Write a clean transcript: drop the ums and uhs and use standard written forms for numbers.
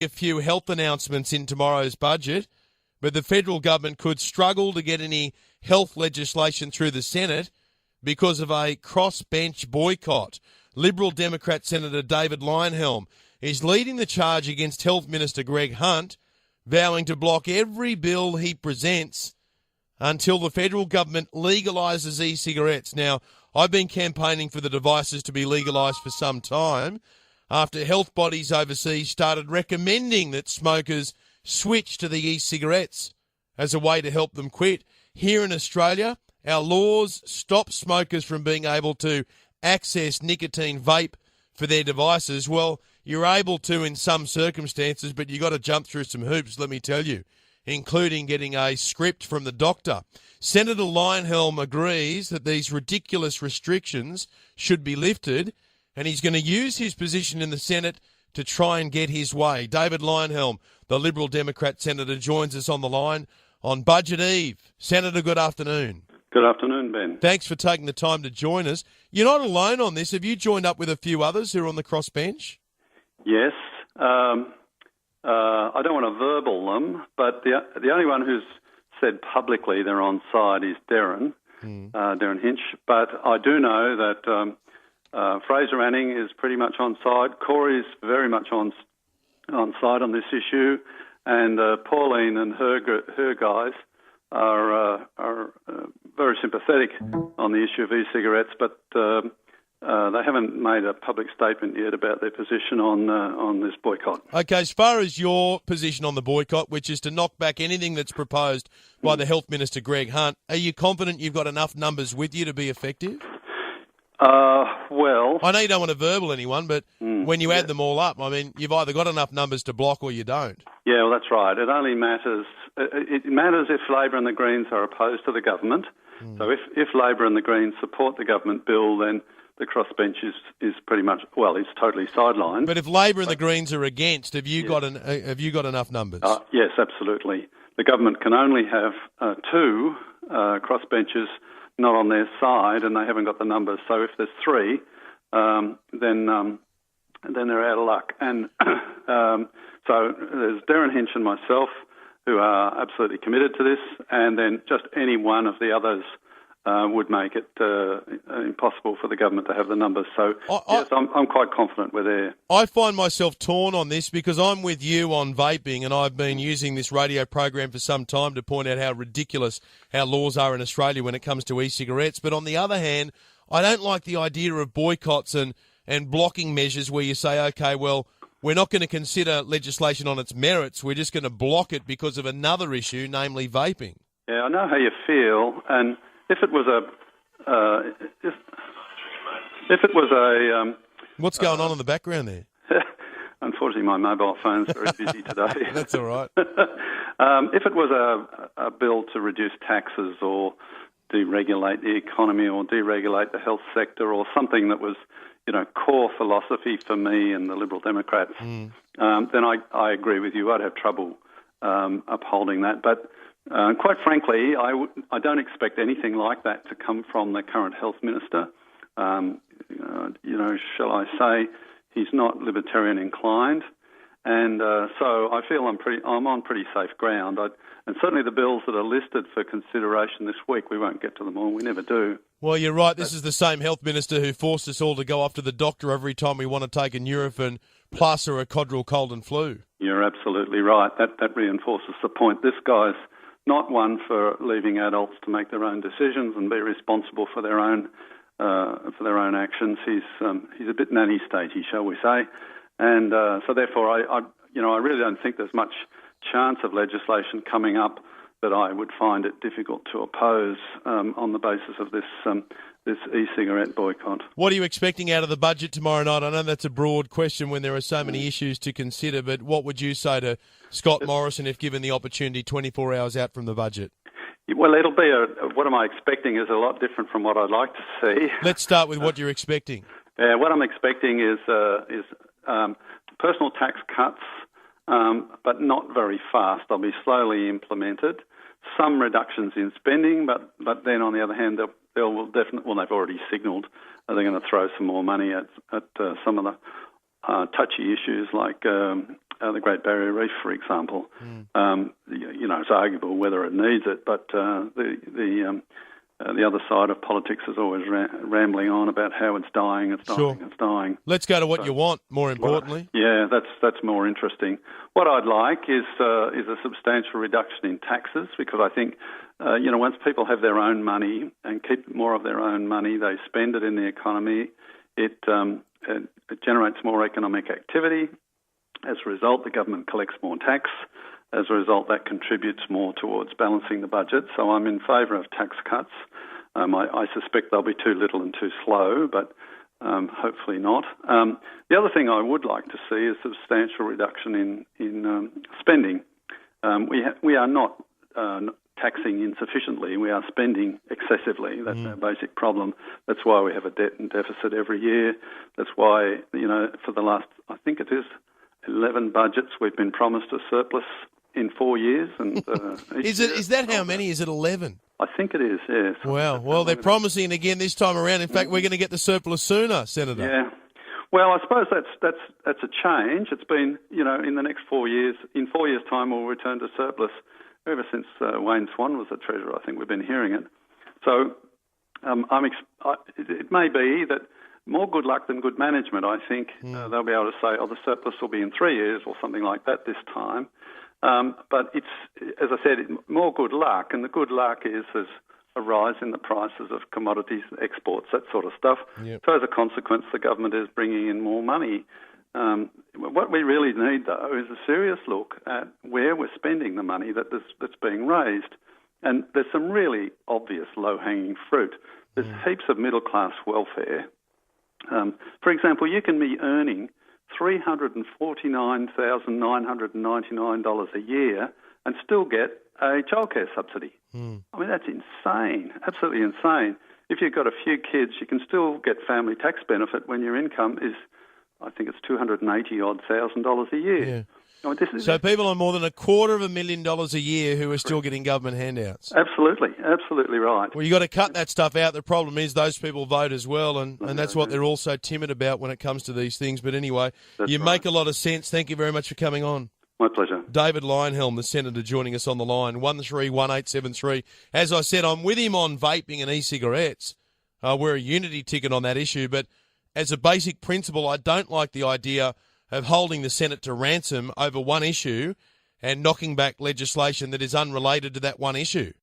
a few health announcements in tomorrow's budget, but the federal government could struggle to get any health legislation through the Senate because of a crossbench boycott. Liberal Democrat Senator David Leyonhjelm is leading the charge against Health Minister Greg Hunt, vowing to block every bill he presents until the federal government legalises e-cigarettes. Now, I've been campaigning for the devices to be legalised for some time after health bodies overseas started recommending that smokers switch to the e-cigarettes as a way to help them quit. Here in Australia, our laws stop smokers from being able to access nicotine vape for their devices. Well, you're able to in some circumstances, but you've got to jump through some hoops, let me tell you, including getting a script from the doctor. Senator Leyonhjelm agrees that these ridiculous restrictions should be lifted, and he's going to use his position in the Senate to try and get his way. David Leyonhjelm, the Liberal Democrat Senator, joins us on the line on Budget Eve. Senator, good afternoon. Good afternoon, Ben. Thanks for taking the time to join us. You're not alone on this. Have you joined up with a few others who are on the crossbench? Yes. I don't want to verbal them, but the only one who's said publicly they're on side is Darren Hinch. But I do know that Fraser Anning is pretty much on side. Corey's very much on side on this issue, and Pauline and her guys are very sympathetic on the issue of e-cigarettes, but they haven't made a public statement yet about their position on this boycott. Okay, as far as your position on the boycott, which is to knock back anything that's proposed by the Health Minister Greg Hunt, are you confident you've got enough numbers with you to be effective? Well, I know you don't want to verbal anyone, but when you add them all up, I mean, you've either got enough numbers to block or you don't. Yeah, well, that's right. It only matters. It matters if Labor and the Greens are opposed to the government. So if Labor and the Greens support the government bill, then the crossbench is pretty much, well, it's totally sidelined. But if Labor and the Greens are against, have you got enough numbers? Yes, absolutely. The government can only have two crossbenches not on their side, and they haven't got the numbers. So if there's three, then they're out of luck. And so there's Darren Hinch and myself who are absolutely committed to this, and then just any one of the others would make it impossible for the government to have the numbers. So, yes, I'm quite confident we're there. I find myself torn on this because I'm with you on vaping, and I've been using this radio program for some time to point out how ridiculous our laws are in Australia when it comes to e-cigarettes. But on the other hand, I don't like the idea of boycotts and blocking measures where you say, okay, well, we're not going to consider legislation on its merits. We're just going to block it because of another issue, namely vaping. Yeah, I know how you feel, and if it was what's going on in the background there? Unfortunately, my mobile phone's very busy today. That's all right. If it was a bill to reduce taxes or deregulate the economy or deregulate the health sector or something that was, core philosophy for me and the Liberal Democrats, then I agree with you. I'd have trouble upholding that. But quite frankly, I don't expect anything like that to come from the current health minister. Shall I say, he's not Libertarian inclined, and so I feel I'm on pretty safe ground. And certainly the bills that are listed for consideration this week, we won't get to them all. We never do. Well, you're right. This is the same health minister who forced us all to go off to the doctor every time we want to take a Nurofen Plus or a Codral cold and flu. You're absolutely right. That reinforces the point. This guy's not one for leaving adults to make their own decisions and be responsible for their own actions. He's a bit nanny statey, shall we say, and so therefore I really don't think there's much chance of legislation coming up that I would find it difficult to oppose on the basis of this e-cigarette boycott. What are you expecting out of the budget tomorrow night? I know that's a broad question when there are so many issues to consider, but what would you say to Scott Morrison if given the opportunity 24 hours out from the budget? Well, it'll be what am I expecting is a lot different from what I'd like to see. Let's start with what you're expecting. What I'm expecting is personal tax cuts, but not very fast. They'll be slowly implemented. Some reductions in spending, but then on the other hand, they've already signalled they're going to throw some more money at some of the touchy issues like the Great Barrier Reef, for example. It's arguable whether it needs it, but the other side of politics is always rambling on about how it's dying, it's dying. Let's go to what you want, more importantly. That's more interesting. What I'd like is a substantial reduction in taxes, because I think, once people have their own money and keep more of their own money, they spend it in the economy, it generates more economic activity. As a result, the government collects more tax. As a result, that contributes more towards balancing the budget. So I'm in favour of tax cuts. I suspect they'll be too little and too slow, but hopefully not. The other thing I would like to see is substantial reduction in spending. We are not taxing insufficiently. We are spending excessively. That's our basic problem. That's why we have a debt and deficit every year. That's why, for the last, I think it is 11 budgets, we've been promised a surplus in 4 years. And is that how many? Is it 11? I think it is, yes. Wow. Well, they're promising again this time around. In fact, we're going to get the surplus sooner, Senator. Yeah. Well, I suppose that's a change. It's been, in the next 4 years, in 4 years' time, we'll return to surplus. Ever since Wayne Swan was the Treasurer, I think we've been hearing it. So it may be that more good luck than good management. I think they'll be able to say, the surplus will be in 3 years or something like that this time. But it's, as I said, more good luck, and the good luck is there's a rise in the prices of commodities, exports, that sort of stuff. Yep. So as a consequence, the government is bringing in more money. What we really need, though, is a serious look at where we're spending the money that's being raised. And there's some really obvious low-hanging fruit. There's heaps of middle-class welfare. For example, you can be earning $349,999 a year and still get a childcare subsidy. I mean, that's insane, absolutely insane. If you've got a few kids, you can still get family tax benefit when your income is, I think it's $280,000 a year. Yeah. I mean, so people on more than $250,000 a year who are still getting government handouts. Absolutely right. Well, you've got to cut that stuff out. The problem is those people vote as well, and that's what they're all so timid about when it comes to these things. But anyway, make a lot of sense. Thank you very much for coming on. My pleasure. David Leyonhjelm, the Senator, joining us on the line, 131873. As I said, I'm with him on vaping and e-cigarettes. We're a unity ticket on that issue, but as a basic principle, I don't like the idea of holding the Senate to ransom over one issue and knocking back legislation that is unrelated to that one issue.